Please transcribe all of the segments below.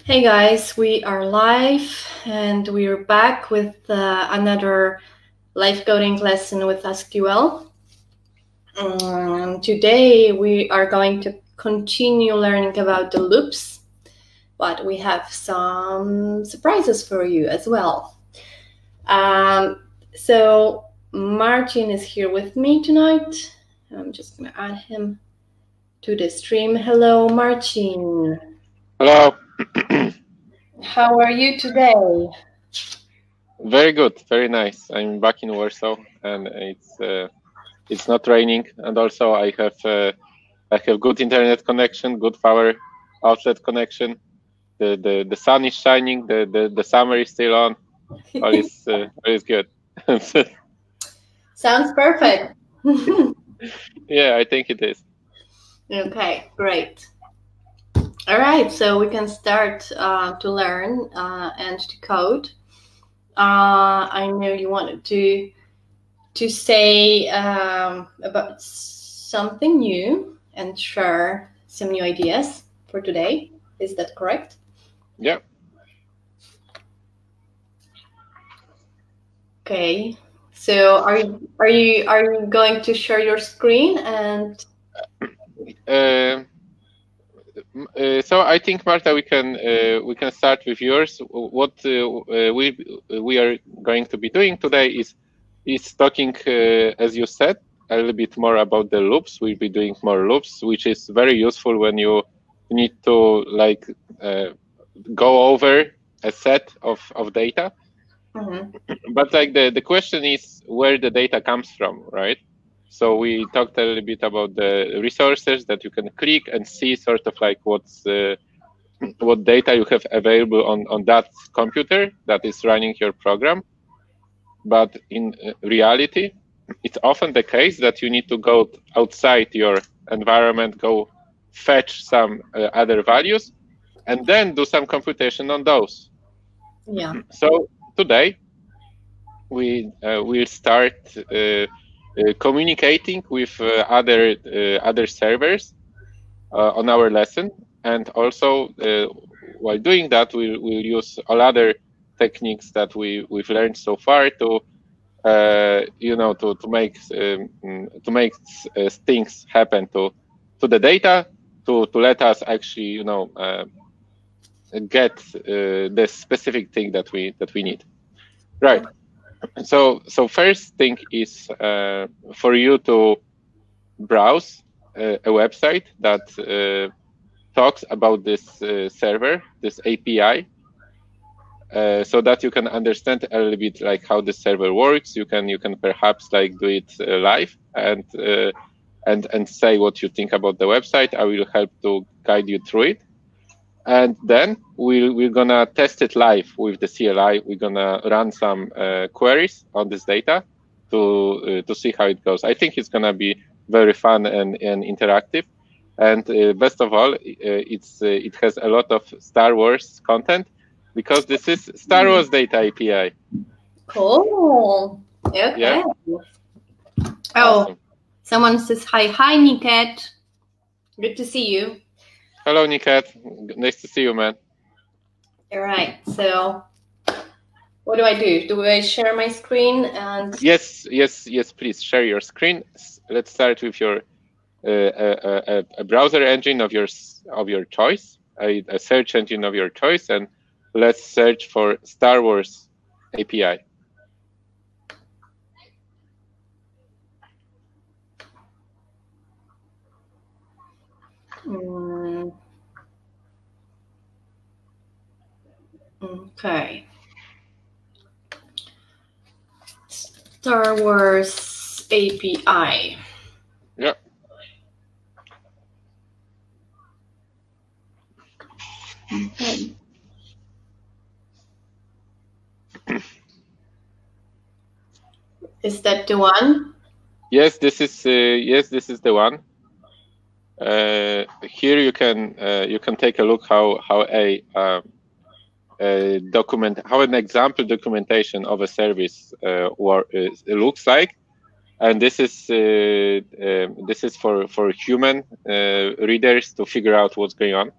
Hey guys, we are live and we're back with another Livecoding lesson with SQL. Today we are going to continue learning about the loops, but we have some surprises for you as well. So Martin is here with me tonight. I'm just going to add him to the stream. Hello, Martin. Hello. How are you today? Very good, very nice. I'm back in Warsaw, and it's not raining, and also I have good internet connection, good power outlet connection. The sun is shining. The summer is still on. All is good. Sounds perfect. Yeah, I think it is. Okay, great. All right, so we can start to learn and to code. I know you wanted to say about something new and share some new ideas for today. Is that correct? Yeah. Okay. So are you going to share your screen and? So I think, Marta, we can start with yours. What we are going to be doing today is talking, as you said, a little bit more about the loops. We'll be doing more loops, which is very useful when you need to go over a set of data. Mm-hmm. But the question is where the data comes from, right? So we talked a little bit about the resources that you can click and see sort of like what data you have available on that computer that is running your program. But in reality, it's often the case that you need to go outside your environment, go fetch some other values, and then do some computation on those. Yeah. So today, we will start communicating with other servers on our lesson, and also while doing that, we'll use all other techniques that we've learned so far to to make things happen to the data to let us actually get the specific thing that we need, right? So first thing is for you to browse a website that talks about this server, this API, so that you can understand a little bit like how the server works. You can perhaps like do it live and say what you think about the website. I will help to guide you through it. And then we're gonna test it live with the CLI. We're gonna run some queries on this data to see how it goes. I think it's gonna be very fun and interactive. And best of all, it has a lot of Star Wars content because this is Star Wars data API. Cool. Okay. Yeah. Oh, awesome. Someone says hi, Niket. Good to see you. Hello, Niket. Nice to see you, man. All right. So, what do I do? Do I share my screen and? Yes. Please share your screen. Let's start with your a browser engine of your choice, a search engine of your choice, and let's search for Star Wars API. Okay. Star Wars API. Yeah. Okay. Is that the one? Yes, this is the one. Here you can take a look how an example documentation of a service looks like, and this is for human readers to figure out what's going on.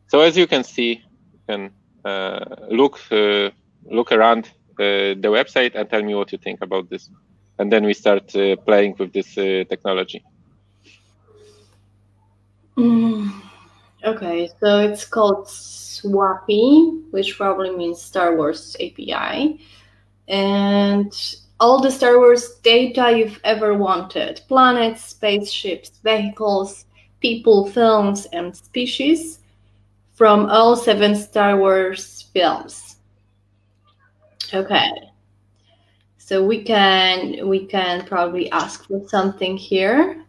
So as you can see, can look around the website and tell me what you think about this, and then we start playing with this technology. Okay, so it's called SWAPI, which probably means Star Wars API, and all the Star Wars data you've ever wanted: planets, spaceships, vehicles, people, films, and species from all 7 Star Wars films. Okay, so we can probably ask for something here,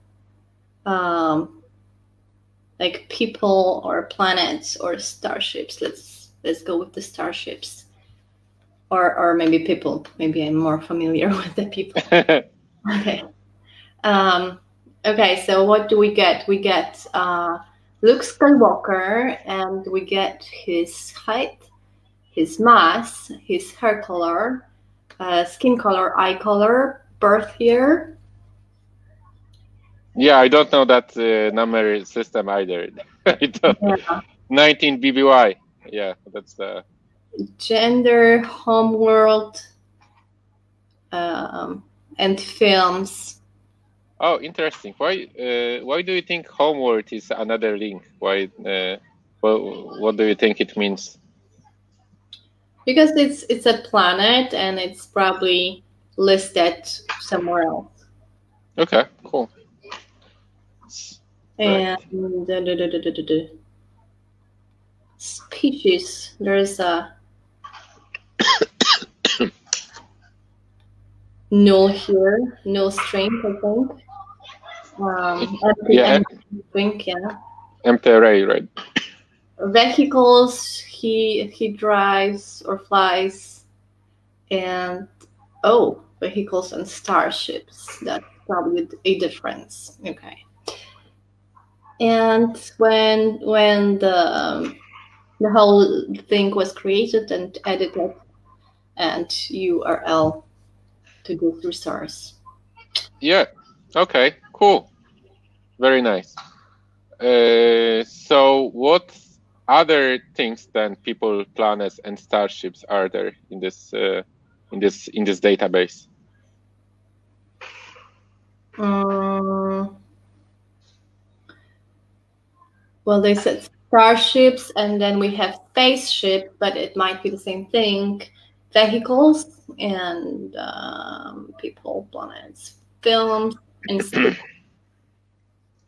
like people or planets or starships. Let's go with the starships, or maybe people. Maybe I'm more familiar with the people. Okay. Okay, so what do we get? We get Luke Skywalker, and we get his height, his mass, his hair color, skin color, eye color, birth year. Yeah, I don't know that number system either. I don't. Yeah. 19 BBY. Yeah, that's the gender, homeworld, and films. Oh, interesting. Why do you think homeworld is another link? Why? What do you think it means? Because it's a planet and it's probably listed somewhere else. Okay, cool. And species, there's a null here, null string, I think. String, yeah. Empty array, right? Vehicles, he drives or flies, and vehicles and starships. That's probably a difference. Okay. And when the whole thing was created and edited, and URL to go through source. Yeah. Okay. Cool. Very nice. So, what other things than people, planets, and starships are there in this database? Well, they said starships, and then we have spaceship, but it might be the same thing. Vehicles and people, planets, films, and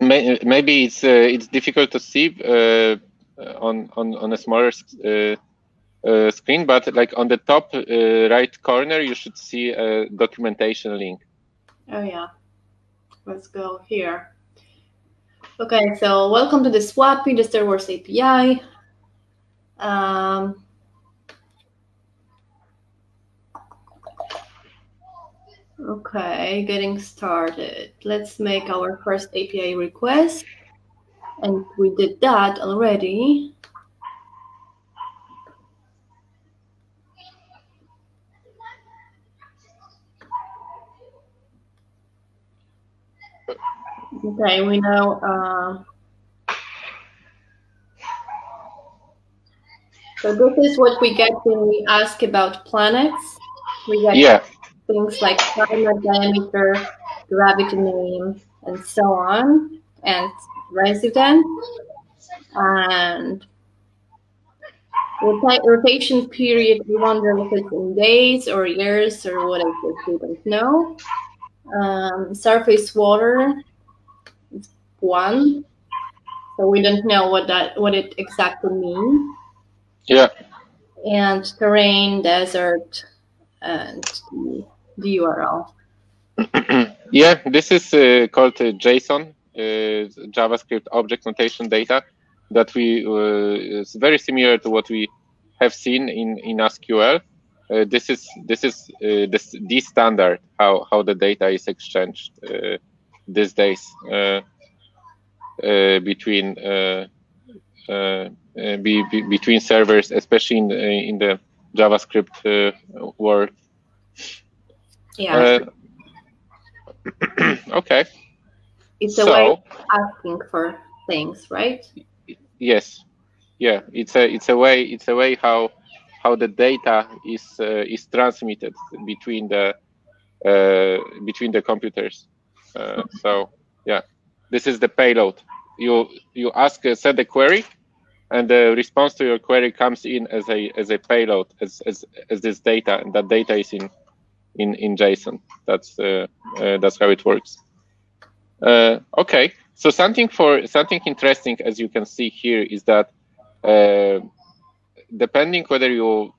maybe it's difficult to see on a smaller screen, but like on the top right corner, you should see a documentation link. Oh yeah, let's go here. Okay, so welcome to the SWAPI, the Star Wars API. Okay, getting started. Let's make our first API request. And we did that already. Okay, we know. So this is what we get when we ask about planets. We get things like climate, diameter, gravity name, and so on, and resident, and rotation period. We wonder if it's in days or years or what is it. We don't know. Surface water is 1, so we don't know what it exactly means. Yeah. And terrain, desert, and the URL. Yeah, this is called JSON, JavaScript Object Notation Data, that is very similar to what we have seen in AskQL. This is the standard how the data is exchanged these days between between servers, especially in the JavaScript world. Yeah. Okay. It's a way of asking for things, right? Yes. yeah, it's a way how the data is transmitted between the computers. So yeah, this is the payload. You send a query, and the response to your query comes in as a payload, as this data, and that data is in JSON. That's how it works. Okay, so something interesting, as you can see here, is that depending whether you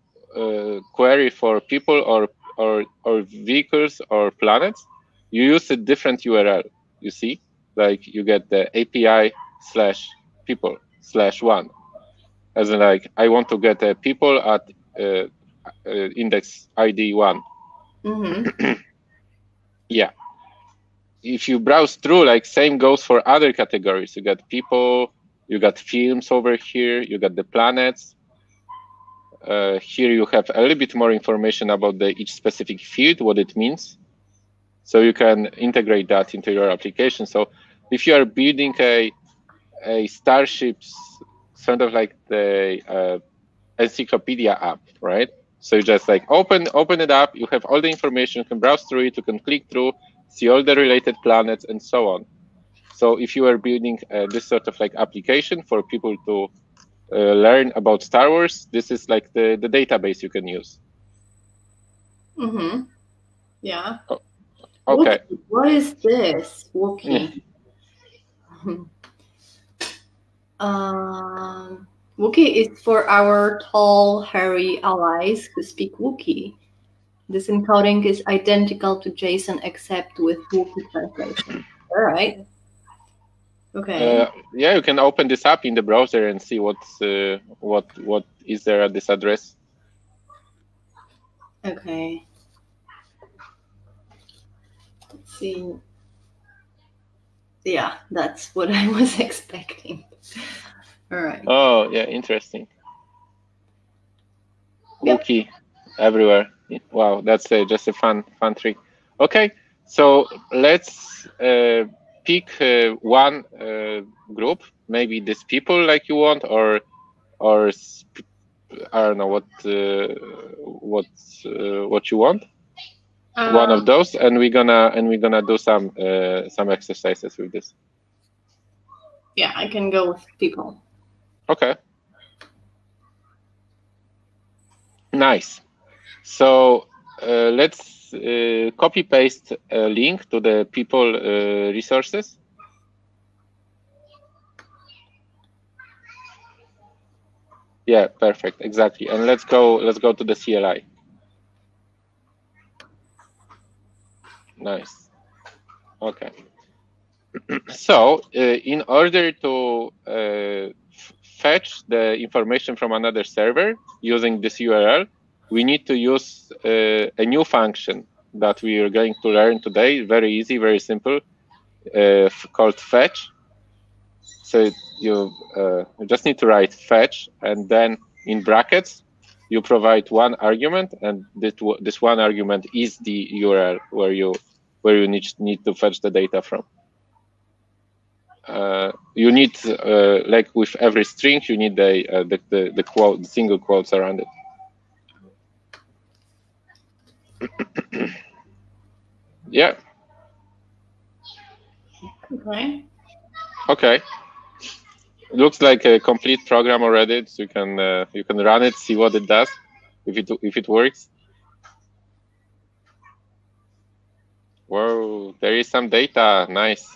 query for people or vehicles or planets, you use a different URL. You see, like you get the API/people/1, as in like I want to get people at index ID 1. Mm-hmm. Yeah. If you browse through, like same goes for other categories. You got people, you got films over here, you got the planets. Here you have a little bit more information about each specific field, what it means. So you can integrate that into your application. So if you are building a Starships, sort of like the encyclopedia app, right? So you just like open it up, you have all the information, you can browse through it, you can click through, see all the related planets and so on. So if you are building this sort of like application for people to learn about Star Wars, this is like the database you can use. Mm-hmm. Yeah. Oh, okay. What is this? Wookiee. Wookiee is for our tall, hairy allies who speak Wookiee. This encoding is identical to JSON except with Wookiee translation. All right. Okay. Yeah, you can open this up in the browser and see what is there at this address. Okay. Let's see. Yeah, that's what I was expecting. All right. Oh, yeah, interesting. Yep. Wookiee everywhere. Wow, that's just a fun trick. Okay, so let's pick one group, maybe these people like you want, or I don't know what you want. One of those, and we're gonna do some exercises with this. Yeah, I can go with people. Okay. Nice. So let's copy paste a link to the people resources. Yeah, perfect, exactly. And let's go to the CLI. Nice. Okay. So in order to fetch the information from another server using this URL, we need to use a new function that we are going to learn today. Very easy, very simple, called fetch. So you just need to write fetch, and then in brackets, you provide one argument, and this one argument is the URL where you need to fetch the data from. You need, like with every string, you need the quote, the single quotes around it. Yeah. Okay. Okay. It looks like a complete program already, so you can run it, see what it does, if it works. Whoa, there is some data. Nice.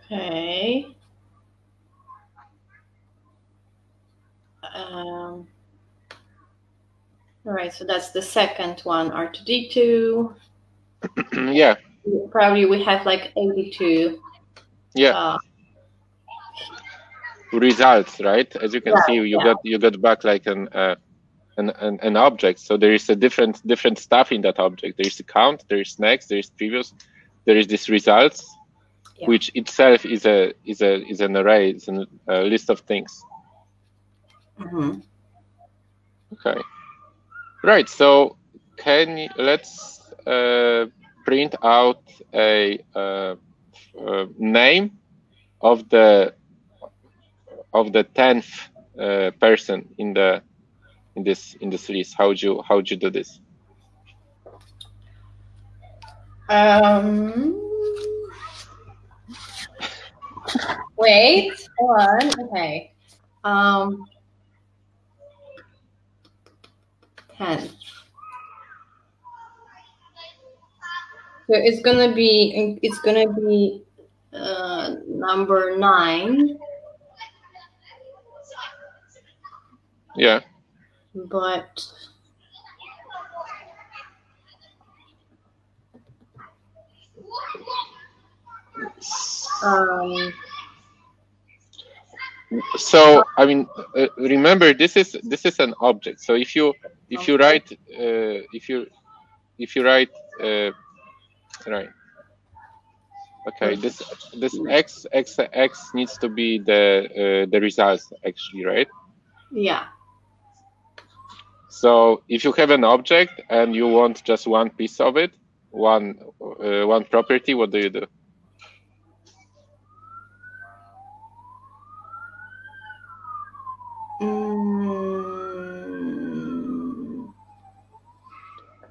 Okay. All right, so that's the second one, R2D2. Yeah. Probably we have like 82. Yeah. Results, right? As you can see, you got back like an object. So there is a different stuff in that object. There is a count, there is next, there is previous, there is this results, which itself is an array, it's a list of things. Mm-hmm. Okay. Right. So let's print out a name of the 10th person in this list. How would you do this? Wait, hold on. Okay. 10. So it's gonna be number 9. Yeah. But so I mean, remember this is an object. So if you write right. Okay, this x needs to be the results actually, right? Yeah. So if you have an object and you want just one piece of it, one property, what do you do?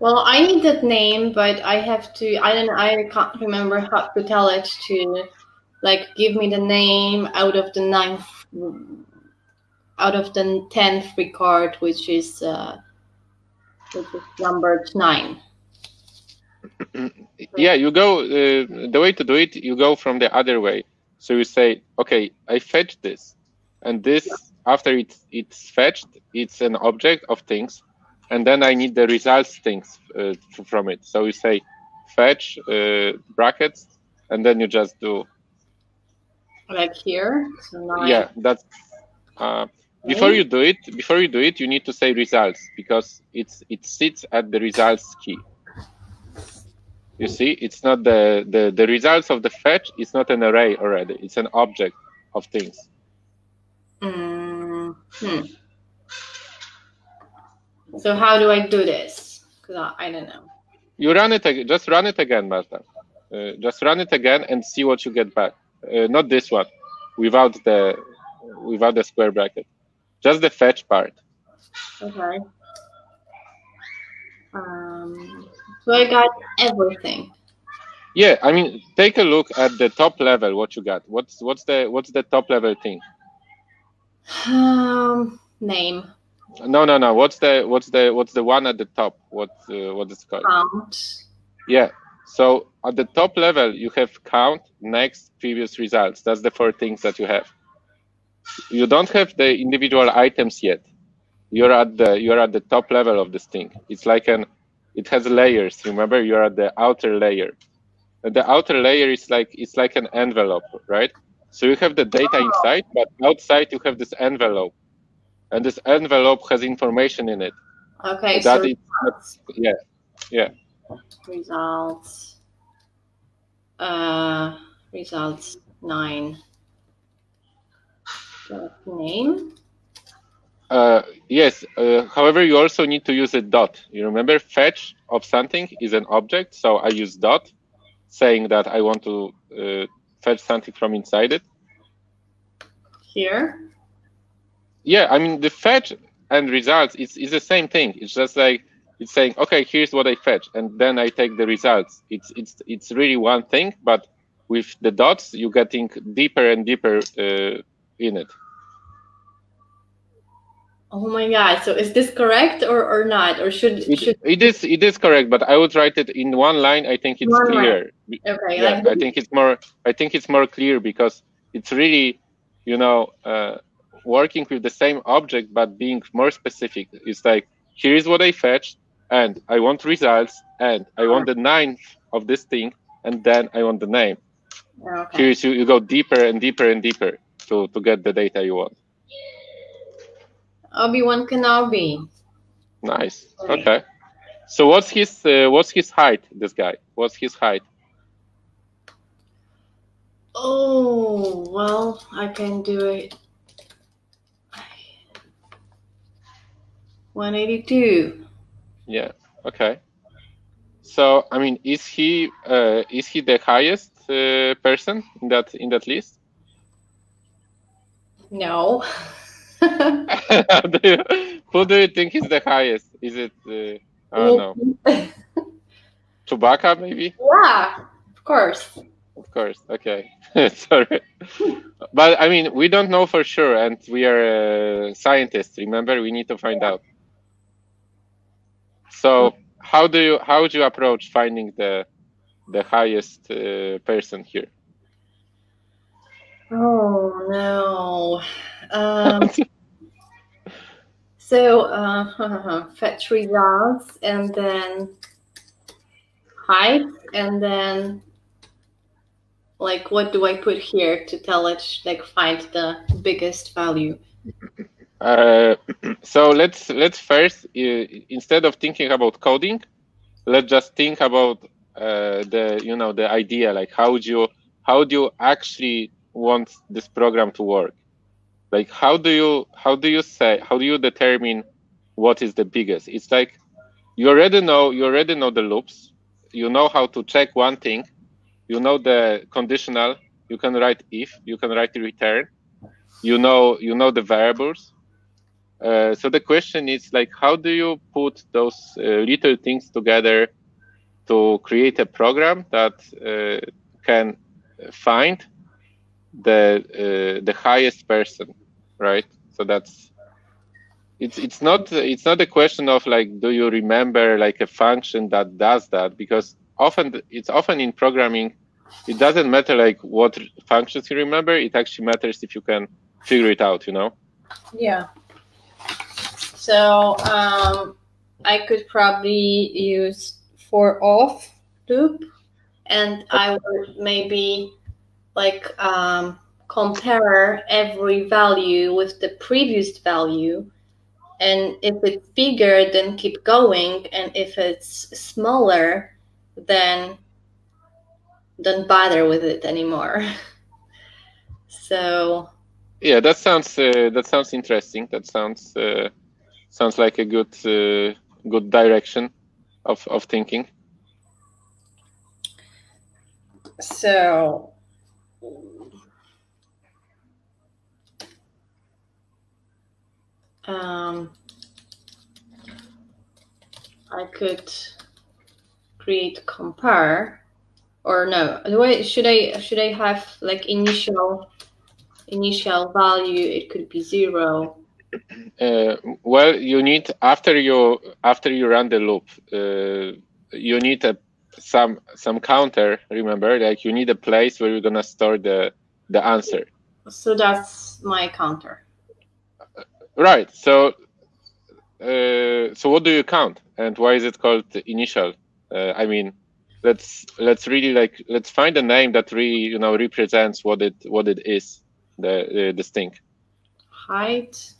Well, I need that name, but I have to. I can't remember how to tell it to, like, give me the name out of the 10th record, which is numbered 9. Yeah, you go. The way to do it, you go from the other way. So you say, okay, I fetch this, and this after it's fetched, it's an object of things, and then I need the results things from it. So you say fetch brackets, and then you just do like here. So 9. Yeah, that's before you do it, you need to say results, because it sits at the results key. You see, it's not the results of the fetch. It's not an array already. It's an object of things. So how do I do this? Because I don't know. You run it. Just run it again, Marta. Just run it again and see what you get back. Not this one, without the square bracket. Just the fetch part. Okay. So I got everything. Yeah, I mean, take a look at the top level. What you got? What's the top level thing? Name. No. What's the one at the top? What is it called? Count. Yeah. So at the top level, you have count, next, previous results. That's the 4 things that you have. You don't have the individual items yet. You're at the top level of this thing. It's like it has layers. Remember, you're at the outer layer. And the outer layer is like an envelope, right? So you have the data inside, but outside you have this envelope, and this envelope has information in it. Okay. That So is, yeah. Results. Results 9. Name. Yes. However, you also need to use a dot. You remember, fetch of something is an object, so I use dot, saying that I want to fetch something from inside it. Here. Yeah, I mean the fetch and results is the same thing. It's just like it's saying, okay, here's what I fetch, and then I take the results. It's really one thing, but with the dots, you're getting deeper and deeper in it. Oh my God! So is this correct or not? Or should it is correct, but I would write it in one line. I think it's clear. Okay. Yeah, I think it's more clear, because it's really, working with the same object but being more specific. It's like, here's what I fetched, and I want results, and I want the 9th of this thing, and then I want the name. Okay. Here you go deeper and deeper and deeper to get the data you want. Obi-Wan Kenobi. Nice. Okay. So what's his height? This guy. What's his height? Oh, well, I can do it. 182. Yeah. Okay. So I mean, is he the highest person in that list? No. Who do you think is the highest? Is it I don't know, Chewbacca maybe? Yeah, of course. Of course. Okay. Sorry. But I mean, we don't know for sure, and we are scientists. Remember, we need to find out. So how do you approach finding the highest person here? Oh no. So fetch results and then height and then like what do I put here to tell it like find the biggest value? So let's first instead of thinking about coding, let's just think about the idea, like how do you want this program to work? Like how do you determine what is the biggest? It's like you already know the loops, you know how to check one thing, you know the conditional, you can write if, you can write return, you know the variables. So the question is like, how do you put those little things together to create a program that can find the highest person, right? So that's it's not a question of like, do you remember like a function that does that? Because often in programming, it doesn't matter like what functions you remember. It actually matters if you can figure it out, Yeah. So I could probably use for off loop, and I would maybe like compare every value with the previous value, and if it's bigger, then keep going, and if it's smaller, then don't bother with it anymore. So yeah, that sounds interesting. That sounds like a good direction of thinking. So I could create compare, or no, should I have like initial value? It could be 0. Well, you need after you run the loop, you need some counter. Remember, like you need a place where you're gonna store the answer. So that's my counter. Right. So what do you count, and why is it called initial? I mean, let's really let's find a name that really represents what it is, this thing. Height.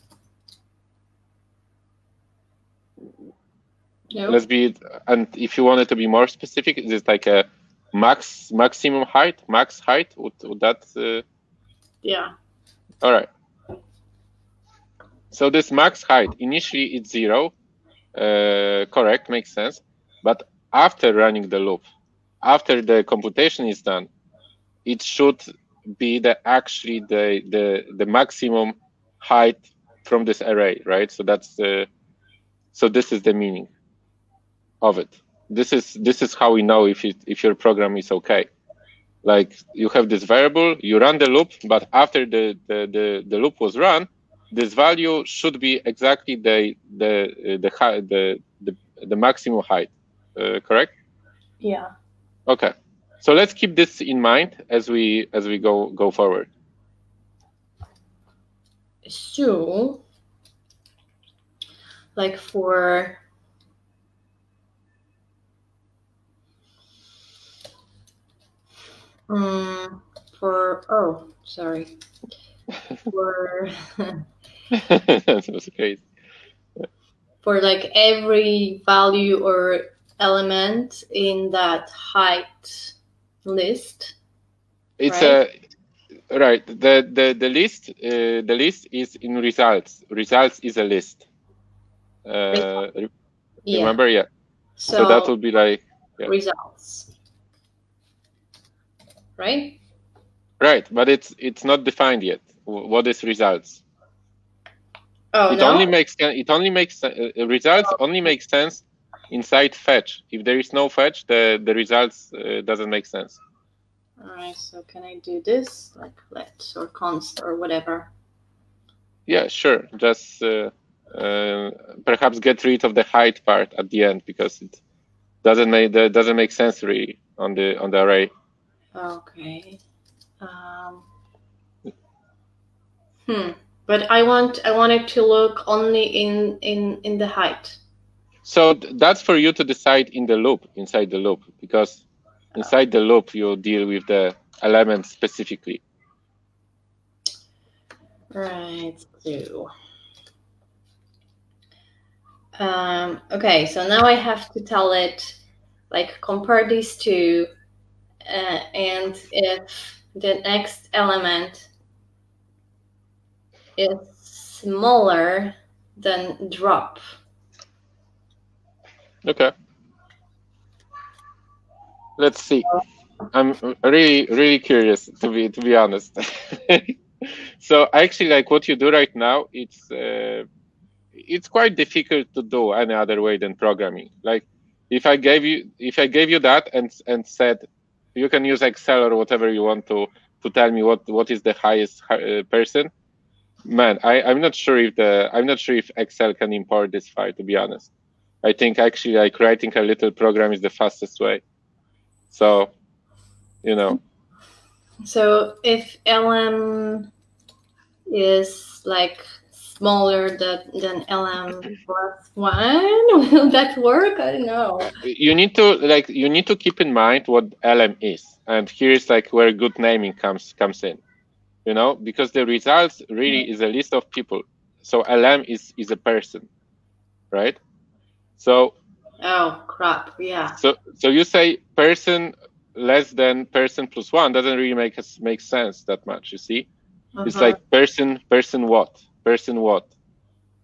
No. Let's be, and if you wanted to be more specific, is it like a maximum height, max height? Would that? Yeah. All right. So this max height, initially it's 0, correct, makes sense. But after running the loop, after the computation is done, it should be actually the maximum height from this array, right? So that's so this is the meaning of it. This is how we know if your program is okay. Like you have this variable, you run the loop, but after the loop was run, this value should be exactly the maximum height, correct? Yeah. Okay, so let's keep this in mind as we go forward. So, like for oh, sorry. For that was crazy. For like every value or element in that height list. It's right? Right. The list is in results. Results is a list. Remember, yeah. So that would be like results. right? Right, but it's not defined yet. What is results? Oh, It no? only makes results only make sense inside fetch. If there is no fetch, the results doesn't make sense. All right, so can I do this, like let or const or whatever? Yeah, sure. Just perhaps get rid of the height part at the end, because it doesn't make sense really on the array. Okay. But I want it to look only in the height. So that's for you to decide inside the loop, because inside the loop you deal with the elements specifically. Right. So. Okay, so now I have to tell it, like, compare these two, and if the next element is smaller than drop. Okay. Let's see. I'm really curious, to be honest. So actually, like what you do right now, it's quite difficult to do any other way than programming. Like if I gave you that and said you can use Excel or whatever you want to tell me what is the highest person, man, I'm not sure if Excel can import this file, to be honest. I think actually like writing a little program is the fastest way. So, you know. So if lm is like smaller than lm plus 1, will that work? I don't know. You need to keep in mind what lm is, and here's like where good naming comes in. You know, because the results really is a list of people. So lm is a person, right? So. Oh crap! Yeah. So you say person less than person plus 1 doesn't really make sense that much. You see, it's like person what.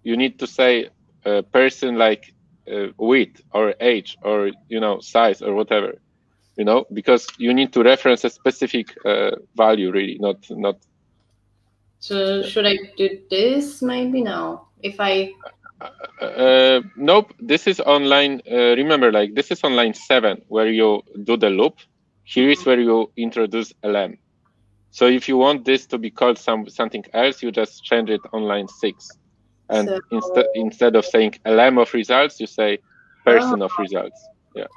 You need to say person like width or age or size or whatever. Because you need to reference a specific value, really, not. So should I do this? Maybe no. If I. Nope. This is on line. Remember, like this is on line 7 where you do the loop. Here is where you introduce lm. So if you want this to be called something else, you just change it on line 6. And so, instead of saying lm of results, you say person of results. Yeah.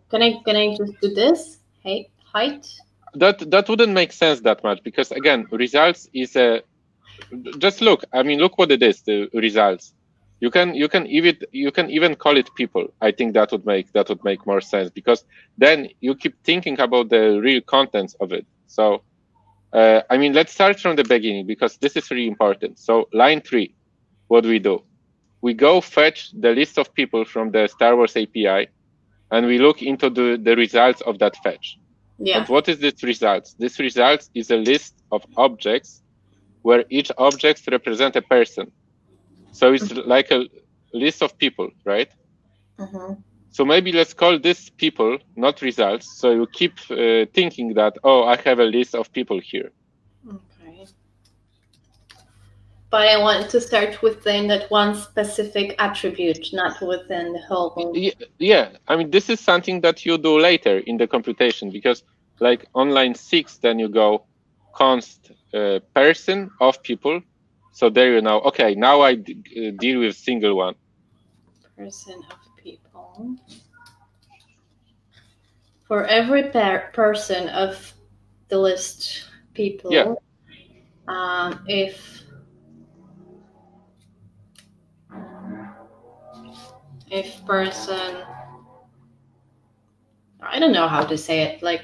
Can I just do this? Hey, height. That wouldn't make sense that much, because again, results is a. Just look. I mean, look what it is. The results. You can even call it people. I think that would make more sense, because then you keep thinking about the real contents of it. So, I mean, let's start from the beginning, because this is really important. So, line 3, what do? We go fetch the list of people from the Star Wars API, and we look into the results of that fetch. Yeah. And what is this results? This results is a list of objects where each object represents a person. So it's like a list of people, right? So maybe let's call this people, not results. So you keep thinking that, oh, I have a list of people here. Okay. But I want to start within that one specific attribute, not within the whole. Yeah, I mean, this is something that you do later in the computation, because like on line 6, then you go const person of people. So there you know, okay, now I deal with single one. Person of people. For every person of the list people, yeah. If person, I don't know how to say it. Like,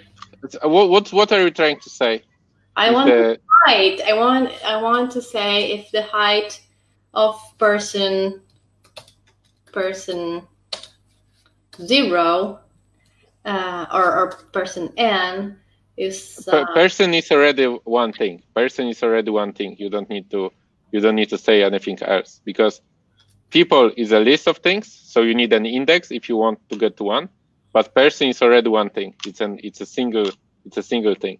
what are you trying to say? I want the height. I want to say if the height of person 0 or person n is person is already one thing. Person is already one thing. You don't need to say anything else, because people is a list of things. So you need an index if you want to get to 1. But person is already one thing. It's a single It's a single thing.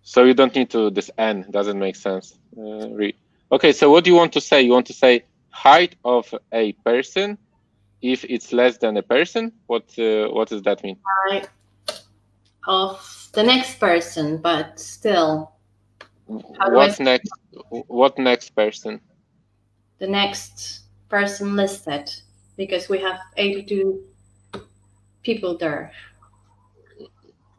So you don't need to, this n doesn't make sense. Okay, so what do you want to say? You want to say height of a person if it's less than a person? What does that mean? Height of the next person, but still. What next? What next person? The next person listed, because we have 82 people there.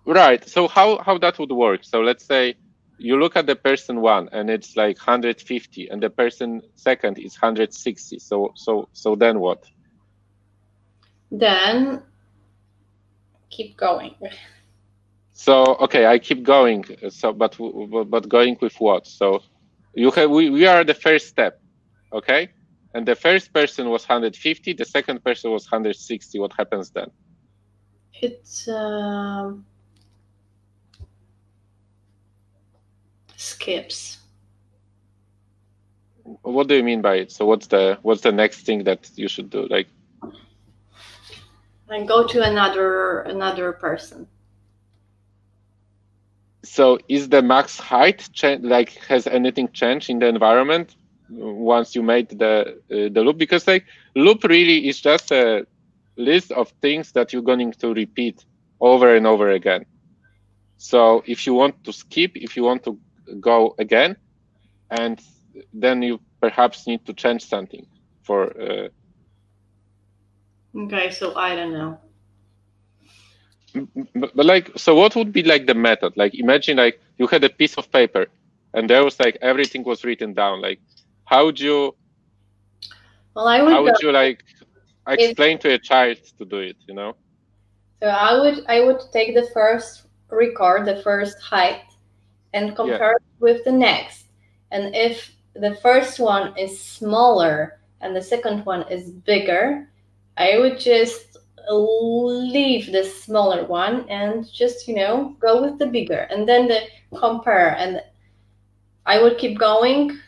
Right. So how that would work? So let's say you look at the person 1 and it's like 150, and the person 2 is 160. So then what? Then keep going. So okay, I keep going. So but going with what? So you have we are at the first step, okay? And the first person was 150. The second person was 160. What happens then? It's skips. What do you mean by it? So what's the next thing that you should do? Like, and go to another person. So is the max height like has anything changed in the environment once you made the loop? Because like loop really is just a list of things that you're going to repeat over and over again. So if you want to skip, if you want to go again, and then you perhaps need to change something for. Okay, so I don't know. But like, so what would be like the method? Like, imagine like you had a piece of paper, and there was like everything was written down. Like, how would you? Well, I would. How would you like explain to a child to do it? You know. So I would take the first record, the first height, and compare it with the next. And if the first one is smaller and the second one is bigger, I would just leave the smaller one and just, go with the bigger, and then compare. And I would keep going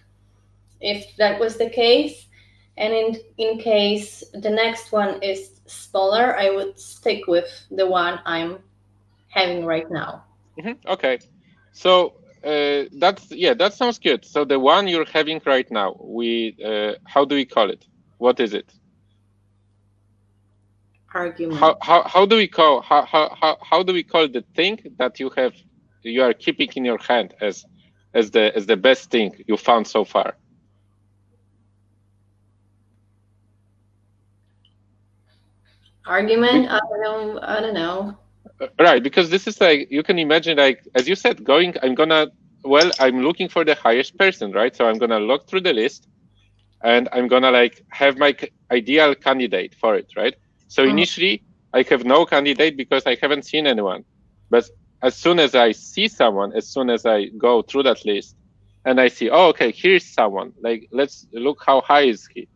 if that was the case. And in case the next one is smaller, I would stick with the one I'm having right now. Okay, so that sounds good. So the one you're having right now, how do we call it? What is it? Argument. How do we call the thing that you are keeping in your hand as the best thing you found so far? Argument? I don't know. Right, because this is like, you can imagine, like, as you said, I'm looking for the highest person, right? So I'm gonna look through the list, and I'm gonna like have my ideal candidate for it, right? So initially I have no candidate because I haven't seen anyone. But as soon as I see someone, as soon as I go through that list and I see, oh, okay, here's someone, like, let's look how high is he.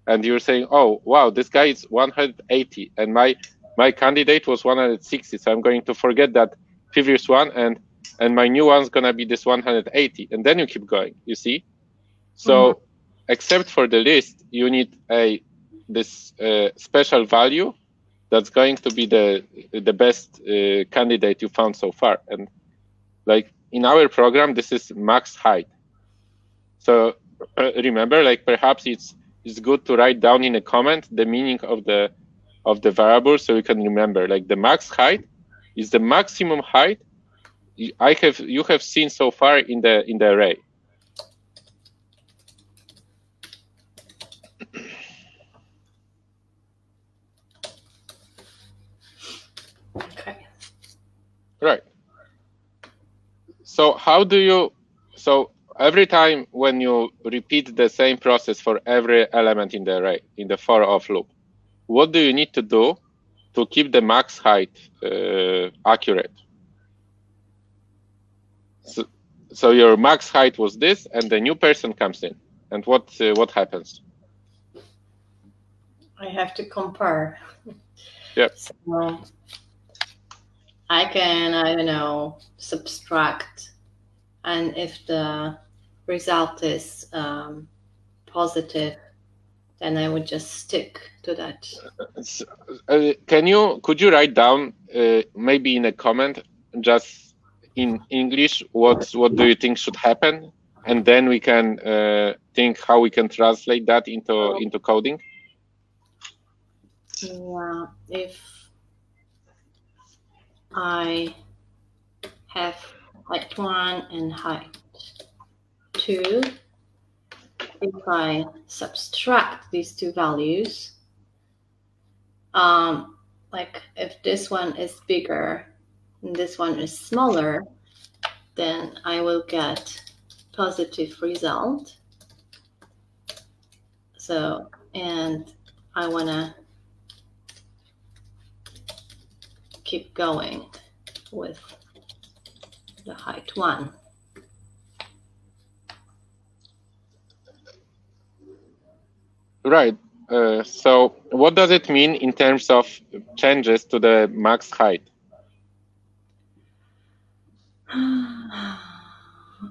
And you're saying, oh, wow, this guy is 180 and my candidate was 160. So I'm going to forget that previous one and my new one's gonna be this 180. And then you keep going, you see? So except for the list, you need this special value that's going to be the best candidate you found so far. And like in our program, this is max height. So remember, like perhaps it's good to write down in a comment the meaning of the variable, so you can remember. Like the max height is the maximum height you have seen so far in the array. Okay. Right. So so every time when you repeat the same process for every element in the array, in the for of loop, what do you need to do to keep the max height accurate? So your max height was this, and the new person comes in, and what happens? I have to compare. Yep. So I can, I don't know, subtract, and if the result is positive, then I would just stick to that. Could you write down maybe in a comment just in English what do you think should happen, and then we can think how we can translate that into coding? Yeah, if I have height 1 and height 2, if I subtract these two values, like if this one is bigger and this one is smaller, then I will get positive result. So, and I want to keep going with the height 1. Right. So what does it mean in terms of changes to the max height?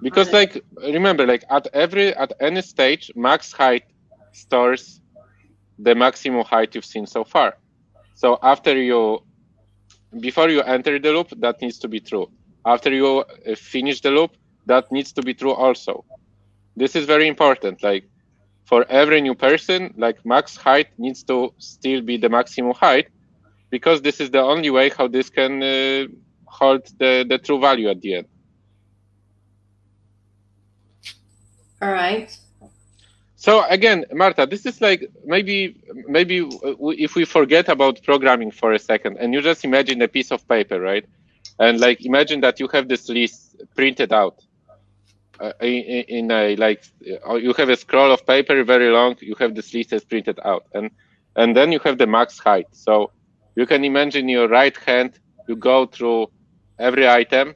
Because like, remember, like at any stage, max height stores the maximum height you've seen so far. So before you enter the loop, that needs to be true. After you finish the loop, that needs to be true also. This is very important. Like for every new person, like max height needs to still be the maximum height, because this is the only way how this can hold the true value at the end. All right. So again, Marta, this is like maybe if we forget about programming for a second and you just imagine a piece of paper, right? And like imagine that you have this list printed out in a like you have a scroll of paper very long. You have this list as printed out, and then you have the max height. So you can imagine your right hand. You go through every item,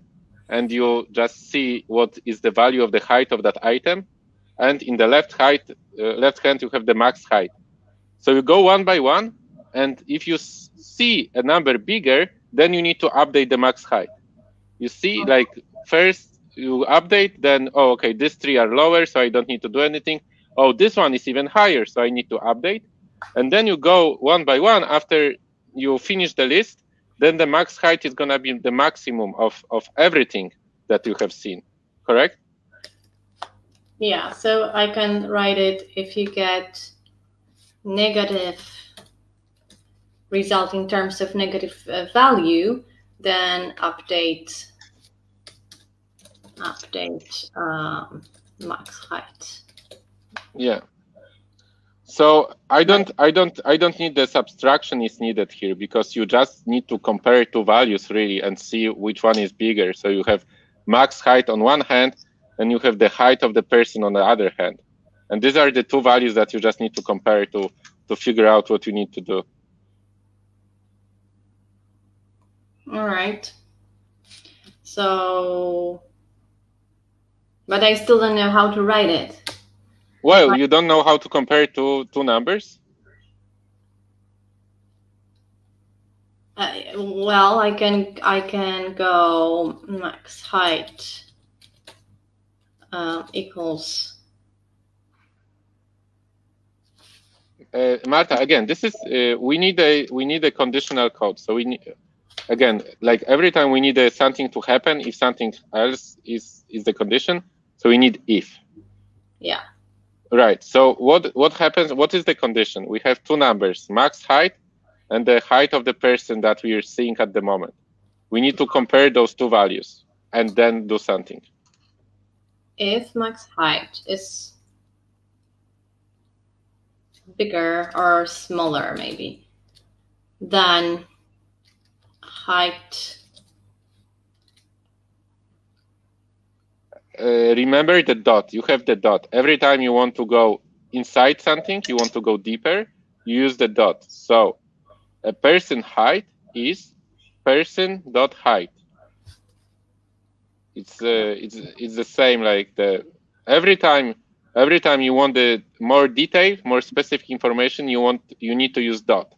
and you just see what is the value of the height of that item. And in the left hand, you have the max height. So you go one by one, and if you see a number bigger, then you need to update the max height. You see, like first you update, then, oh, okay, these three are lower, so I don't need to do anything. Oh, this one is even higher, so I need to update. And then you go one by one. After you finish the list, then the max height is going to be the maximum of everything that you have seen, correct? Yeah, so I can write it, if you get negative result in terms of negative value, then update max height. Yeah. So I don't need the subtraction is needed here, because you just need to compare two values really and see which one is bigger. So you have max height on one hand, and you have the height of the person on the other hand. And these are the two values that you just need to compare to figure out what you need to do. All right. So, but I still don't know how to write it. Well, you don't know how to compare two numbers? Well, I can go max height equals. Marta, again, this is we need a conditional code. So we need, again, like every time we need something to happen if something else is the condition. So we need if. Yeah. Right. So what happens? What is the condition? We have two numbers: max height and the height of the person that we are seeing at the moment. We need to compare those two values and then do something. If max height is bigger or smaller, maybe, than height. Remember the dot. You have the dot. Every time you want to go inside something, you want to go deeper, you use the dot. So a person height is person.height. It's the same, like every time you want the more detail, more specific information, you need to use dot.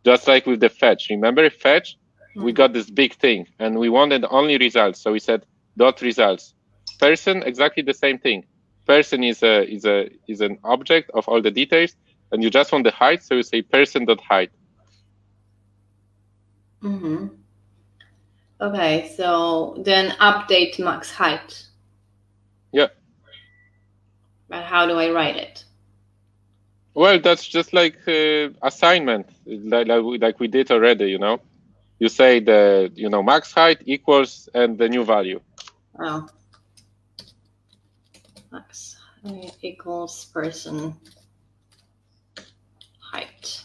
Just like with the fetch. Remember fetch? We got this big thing and we wanted only results. So we said dot results. Person, exactly the same thing. Person is an object of all the details, and you just want the height, so you say person.height. Mm-hmm. Okay, so then update max height. Yeah. But how do I write it? Well, that's just like assignment, like we did already, you know. You say the, you know, max height equals and the new value. Oh. Max equals person height.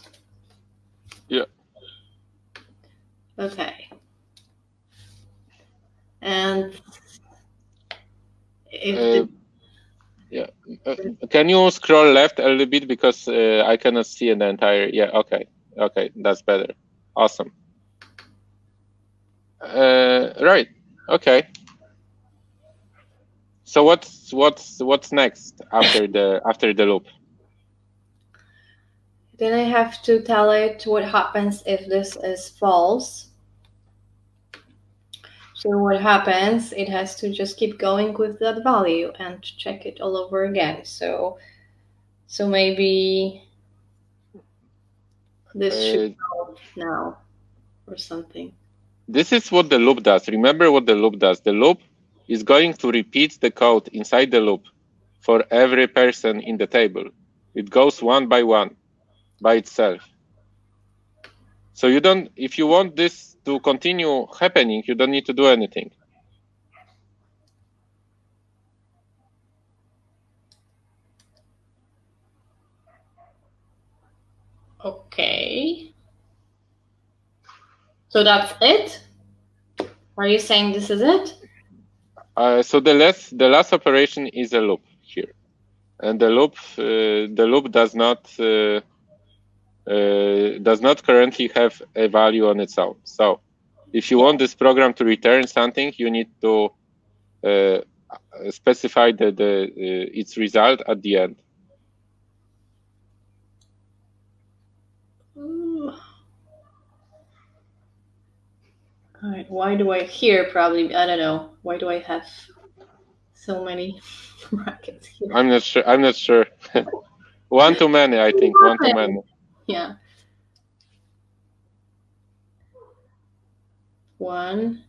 Yeah. Okay. And if yeah. Can you scroll left a little bit, because I cannot see the entire. Yeah. Okay. Okay, that's better. Awesome. Right. Okay. So what's next after the loop? then I have to tell it what happens if this is false. So what happens, it has to just keep going with that value and check it all over again. So maybe this should go now or something. This is what the loop does. Remember what the loop does. The loop is going to repeat the code inside the loop for every person in the table. It goes one by one by itself. So you don't, if you want this to continue happening, you don't need to do anything. Okay. So that's it? Are you saying this is it? So the last operation is a loop here, and the loop does not currently have a value on its own. So if you want this program to return something, you need to specify its result at the end. All right, why do I here probably, I don't know, why do I have so many brackets here? I'm not sure. One too many, I think. One too many. Yeah. One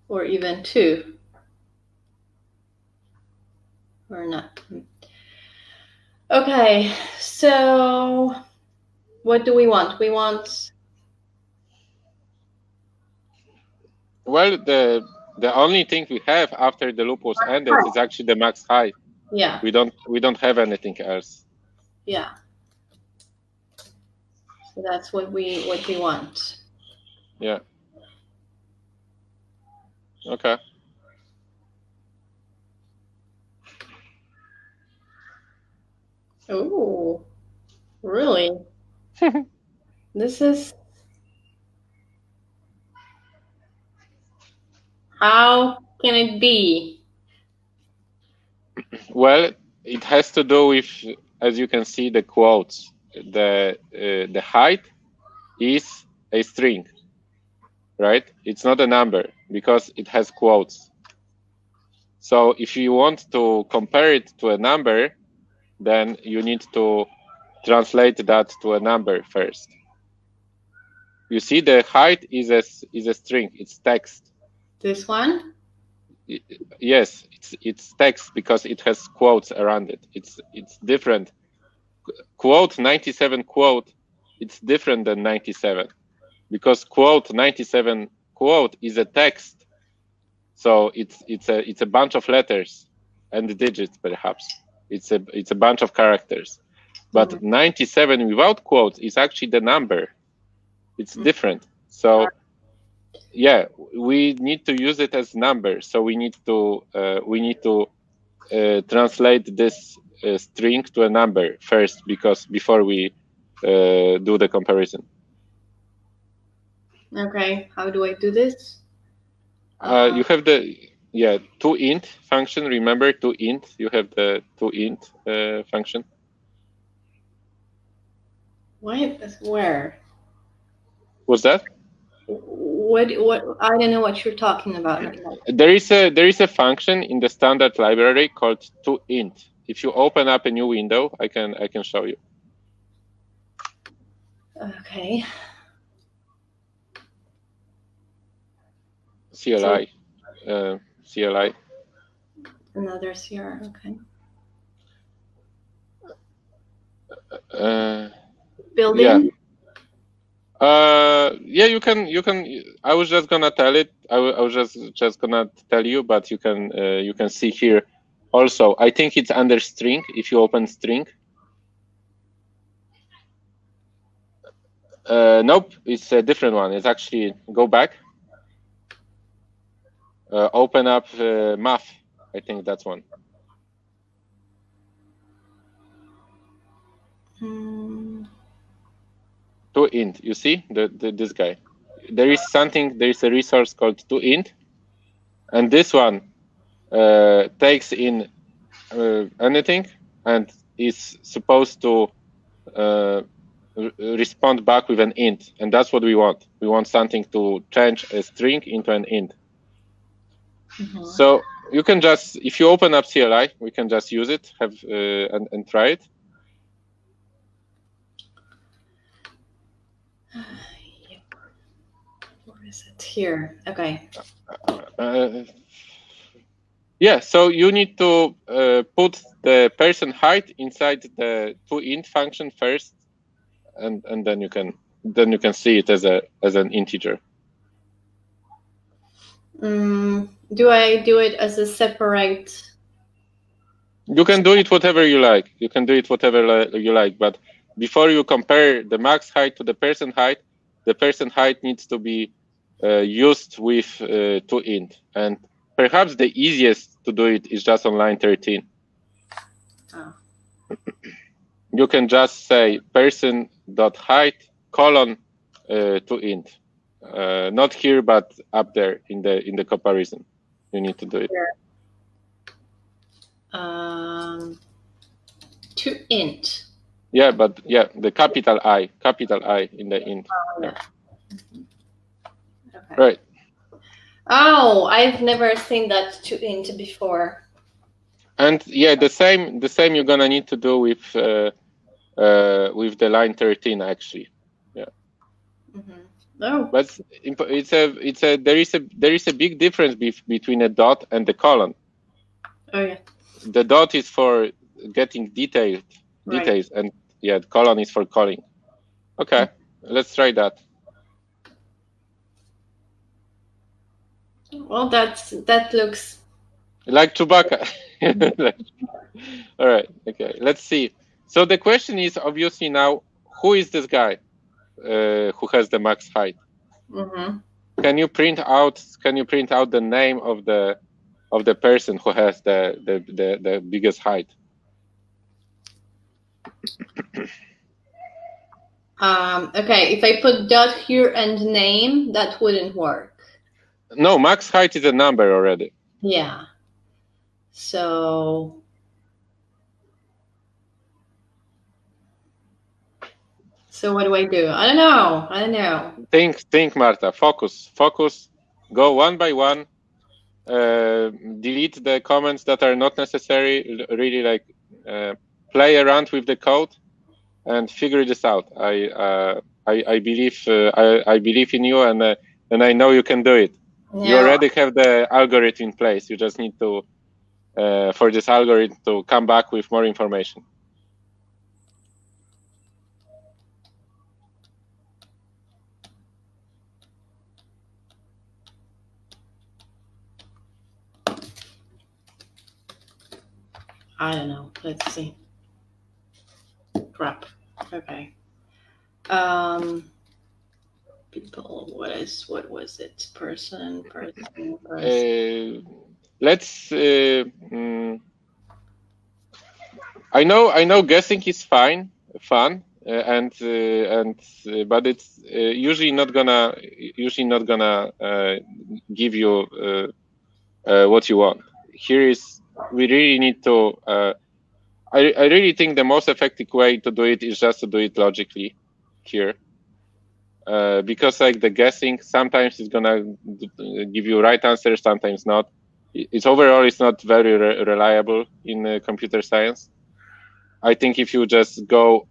or even two. Or not. Okay, so what do we want? We want... Well, the only thing we have after the loop was ended is actually the max height. Yeah. We don't have anything else. Yeah. So that's what we want. Yeah. Okay. Oh, really? This is... How can it be? Well, it has to do with, as you can see, the quotes. The height is a string, right? It's not a number because it has quotes. So if you want to compare it to a number, then you need to translate that to a number first. You see, the height is a string. It's text. This one? Yes, it's text because it has quotes around it. It's different. Quote 97 quote, it's different than 97 because quote 97 quote is a text. So it's a bunch of letters and digits, perhaps. It's a bunch of characters. But 97 without quotes is actually the number. It's different. So yeah, we need to use it as number. So we need to translate this string to a number first, because before we do the comparison. Okay, how do I do this? You have the toInt function. Remember toInt. You have the toInt function. Where? What's that? What? I don't know what you're talking about. There is a function in the standard library called toInt. If you open up a new window, I can show you. Okay. CLI. CLI. Another CR. Okay. Building. Yeah, you can. I was just gonna tell it. I was just gonna tell you, but you can see here. Also, I think it's under string. If you open string. Nope, it's a different one. It's actually, go back. Open up math. I think that's one. ToInt. You see this guy. There is a resource called ToInt, and this one takes in anything and is supposed to respond back with an int, and that's what we want. We want something to change a string into an int. So you can just, if you open up CLI, we can just use it, and try it. Where is it? Here. Okay. Yeah, so you need to put the person height inside the ToInt function first, and then you can see it as an integer. Do I do it as a separate? You can do it whatever you like. You can do it whatever you like, but before you compare the max height to the person height, the person height needs to be used with ToInt, and perhaps the easiest to do it is just on line 13. Oh. You can just say person.height : ToInt. Not here, but up there in the comparison. You need to do it. ToInt. Yeah, but yeah, the capital I in the int. Oh, yeah. Okay. Right. Oh, I've never seen that ToInt before. And yeah, the same you're gonna need to do with the line 13 actually. Yeah. Oh. But there is a big difference between a dot and the colon. Oh yeah. The dot is for getting details, right. And yeah, the colon is for calling. Okay, let's try that. Well, that looks like Chewbacca. All right. Okay. Let's see. So the question is obviously now, who is this guy who has the max height? Can you print out the name of the person who has the biggest height? Okay. If I put dot here and name, that wouldn't work. No, max height is a number already. Yeah. So what do I do? I don't know. Think, Marta. Focus. Go one by one. Delete the comments that are not necessary. Really, like play around with the code and figure this out. I believe in you, and I know you can do it. Yeah. You already have the algorithm in place. You just need to for this algorithm to come back with more information. I don't know. Let's see. Crap. Okay. People. What was it? Person. Let's. I know. Guessing is fun, but it's usually not gonna give you what you want. Here is. We really need to. I really think the most effective way to do it is just to do it logically here. Because like the guessing, sometimes it's gonna give you right answer, sometimes not. It's overall not very reliable in computer science. I think if you just go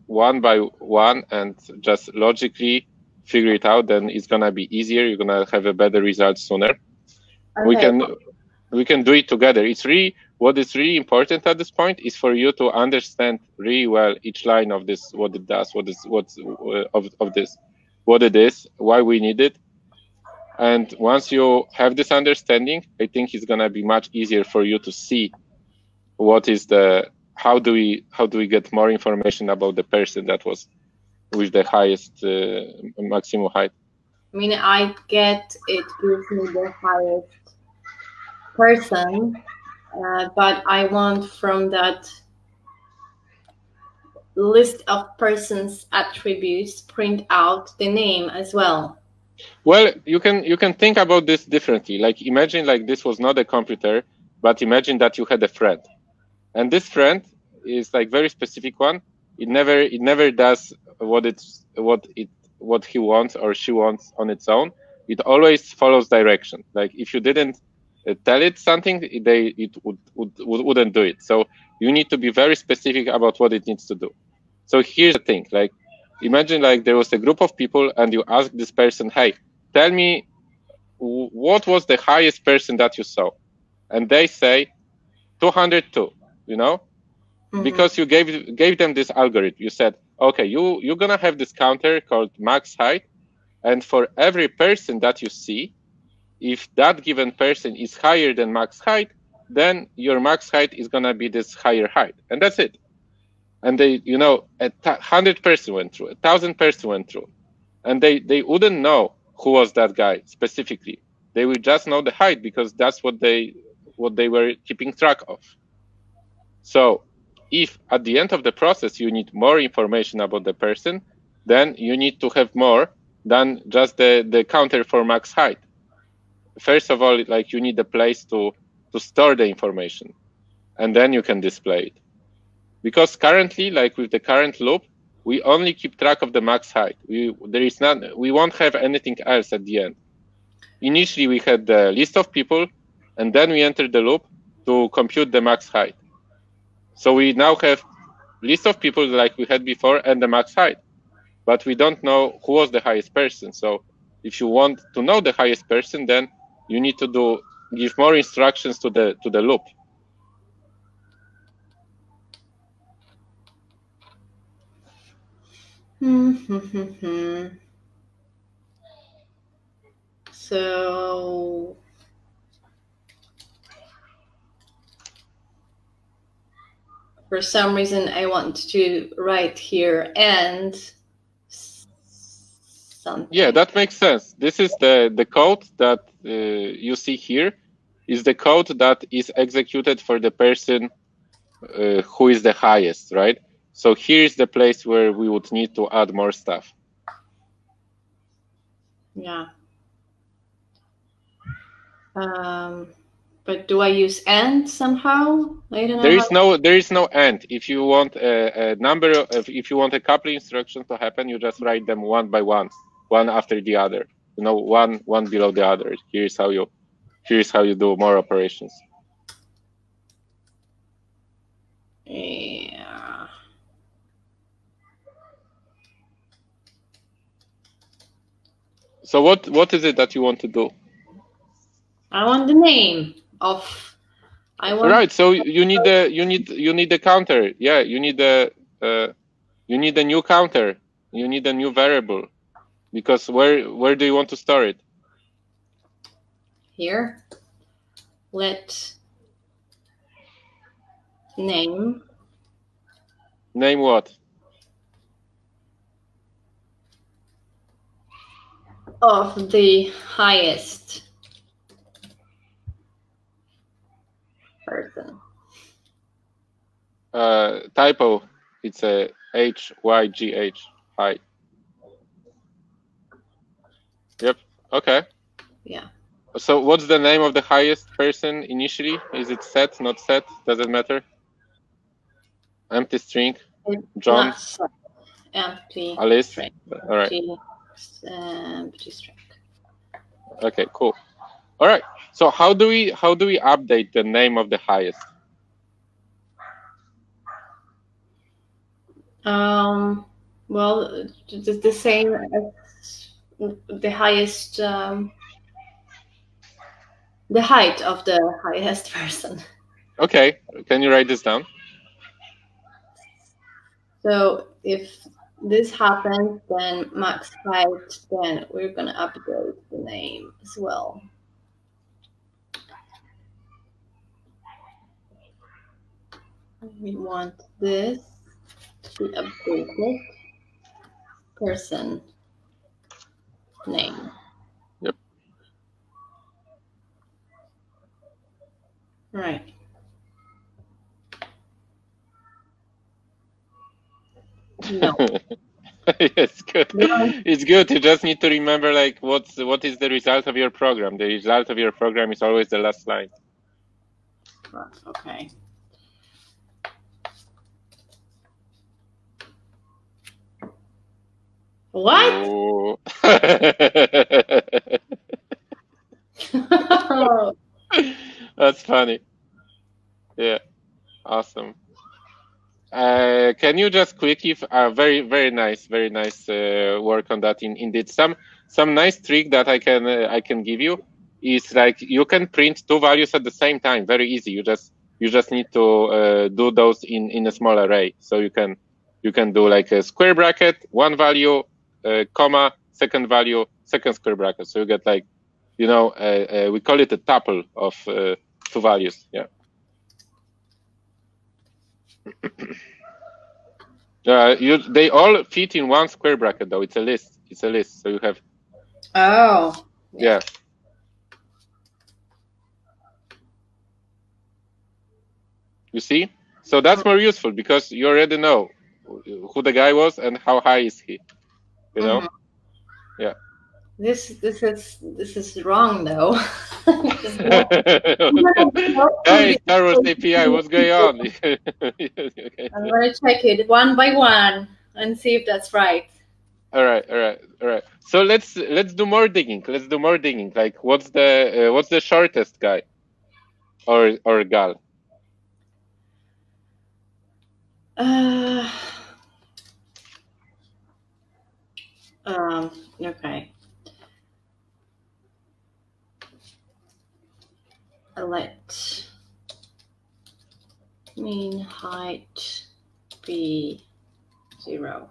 one by one and just logically figure it out, then it's gonna be easier. You're gonna have a better result sooner. Okay. We can do it together. It's really what is really important at this point is for you to understand really well each line of this, what it does, what's of this, what it is, why we need it. And once you have this understanding, I think it's gonna be much easier for you to see what is the how do we get more information about the person that was with the highest maximum height. I mean, I get it gives me the highest person, but I want from that list of persons attributes print out the name as well. Well, you can think about this differently. Like imagine like this was not a computer, but imagine that you had a friend, and this friend is like very specific one. It never does what he wants or she wants on its own. It always follows direction. Like if you didn't tell it something, it wouldn't do it. So you need to be very specific about what it needs to do. So here's the thing, like imagine like there was a group of people and you ask this person, hey, tell me what was the highest person that you saw? And they say 202, you know? Because you gave them this algorithm. You said, okay, you're gonna have this counter called max height, and for every person that you see, if that given person is higher than max height, then your max height is gonna be this higher height, and that's it. And they, you know, 100 person went through, 1,000 person went through, and they wouldn't know who was that guy specifically. They would just know the height because that's what they were keeping track of. So if at the end of the process you need more information about the person, then you need to have more than just the counter for max height. First of all, like you need a place to store the information, and then you can display it. Because currently, like with the current loop, we only keep track of the max height. We won't have anything else at the end. Initially, we had the list of people, and then we entered the loop to compute the max height. So we now have list of people like we had before and the max height, but we don't know who was the highest person. So if you want to know the highest person, then you need to give more instructions to the loop. So for some reason I want to write here and something. Yeah, that makes sense. This is the code that you see here is the code that is executed for the person who is the highest, right? So here is the place where we would need to add more stuff. Yeah. But do I use AND somehow? I don't know. There is no AND. If you want a number of, if you want a couple instructions to happen, you just write them one by one after the other. You know, one below the other. Here's how you do more operations. Yeah. So what is it that you want to do? I want the name of. Right. So you need the counter. Yeah. You need a new counter. You need a new variable, because where do you want to store it? Here. Let name. Name what? Of the highest person. Typo. It's a HYGH. High. Yep. Okay. Yeah. So what's the name of the highest person initially? Is it set, not set? Does it matter? Empty string. John. Empty. Alice. String. All right. Empty string. Okay. Cool. All right. So how do we update the name of the highest? Well, the same as the highest, the height of the highest person. Okay, can you write this down? So if this happens, then max height, then we're gonna update the name as well. We want this to be updated. Person name. Yep. Right. No. Yes, good. It's good. You just need to remember, like, what is the result of your program. The result of your program is always the last line. Okay. What? Oh. That's funny. Yeah, awesome. Can you just quickly, very nice work on that. Indeed, some nice trick that I can give you is, like, you can print two values at the same time. Very easy. You just need to do those in a small array. So you can do like a square bracket, one value, comma, second value, second square bracket. So you get, like, we call it a tuple of two values. Yeah. They all fit in one square bracket, though. It's a list. So you have. Oh. Yeah. You see? So that's more useful because you already know who the guy was and how high is he. You know? Yeah. This is wrong, though. Hey, Star Wars API, what's going on? Okay. I'm gonna check it one by one and see if that's right. All right. So let's do more digging. Like, what's the shortest guy or gal? Okay. Let mean height be 0.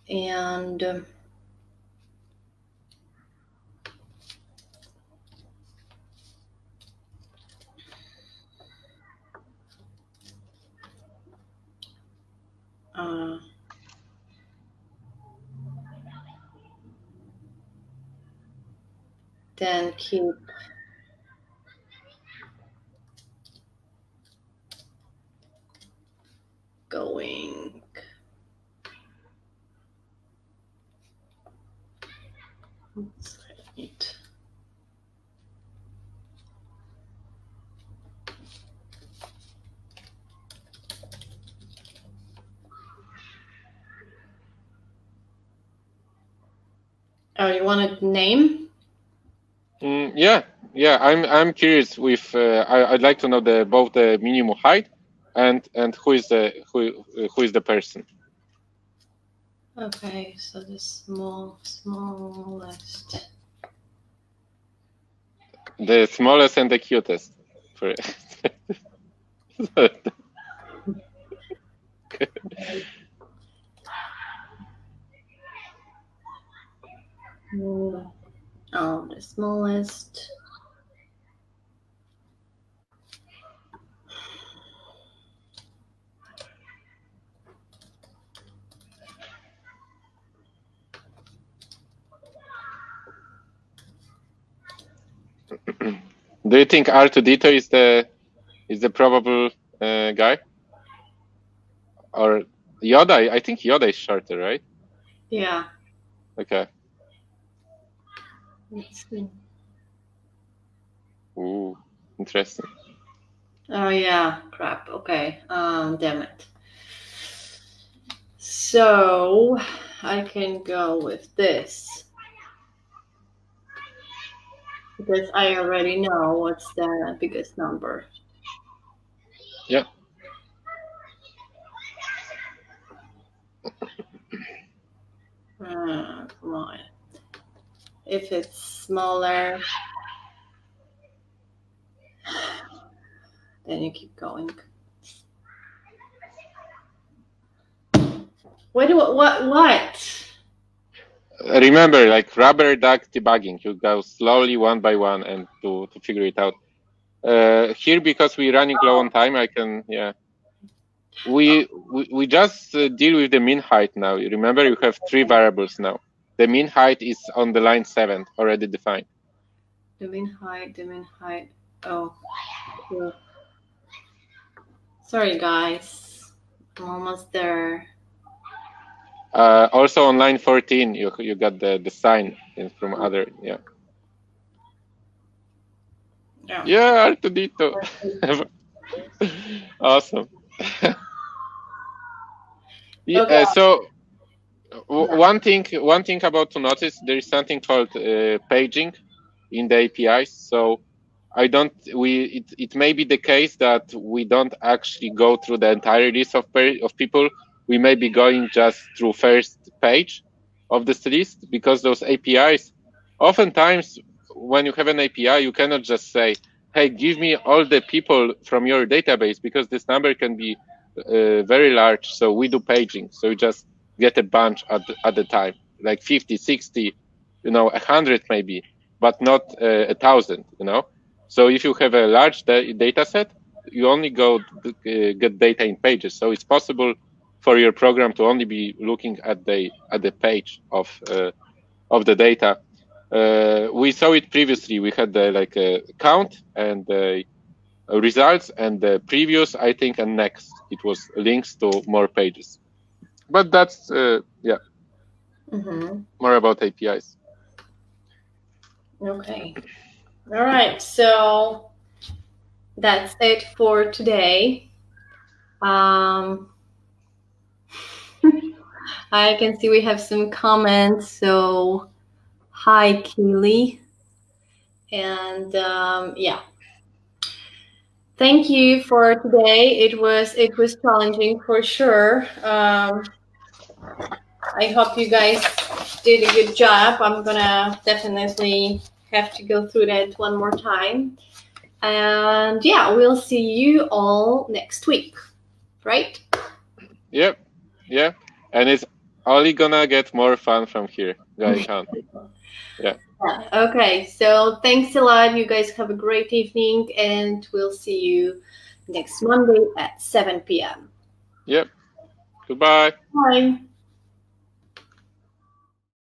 And then keep going. Oops, right. Oh, you wanted name? Yeah. I'm curious with. I'd like to know both the minimum height and who is the person. Okay, so the smallest. The smallest and the cutest. Oh, the smallest. Do you think R2D2 is the probable guy? Or Yoda? I think Yoda is shorter, right? Yeah. Okay. Let's see. Ooh, interesting. Oh yeah, crap. Okay. Damn it. So I can go with this because I already know what's the biggest number. Yeah. Come on. If it's smaller, then you keep going. What? Remember, like rubber duck debugging, you go slowly one by one and to figure it out. Here, because we're running low on time, I can, yeah. We just deal with the mean height now. Remember, you have 3 variables now. The mean height is on the line 7, already defined. The mean height. Oh, yeah. Sorry, guys. I'm almost there. Also on line 14, you got the sign from other, yeah. Yeah, Artudito. Awesome. Yeah, okay. So one thing about to notice, there is something called paging in the APIs. So it may be the case that we don't actually go through the entire list of people. We may be going just through first page of this list, because those APIs, oftentimes when you have an API, you cannot just say, hey, give me all the people from your database, because this number can be very large. So we do paging. So you just get a bunch at the time, like 50, 60, 100 maybe, but not 1,000, So if you have a large data set, you only get data in pages. So it's possible for your program to only be looking at the page of the data. We saw it previously. We had like a count and results, and the previous, I think, and next. It was links to more pages. But that's yeah, more about APIs. Okay. All right. So that's it for today. I can see we have some comments. So hi, Keely. And yeah. Thank you for today. It was challenging for sure. I hope you guys did a good job. I'm gonna definitely have to go through that one more time. And yeah, we'll see you all next week, right? Yep. Yeah. And it's only gonna get more fun from here going on. Yeah. Okay, so thanks a lot. You guys have a great evening, and we'll see you next Monday at 7 p.m. Yep. Goodbye. Bye.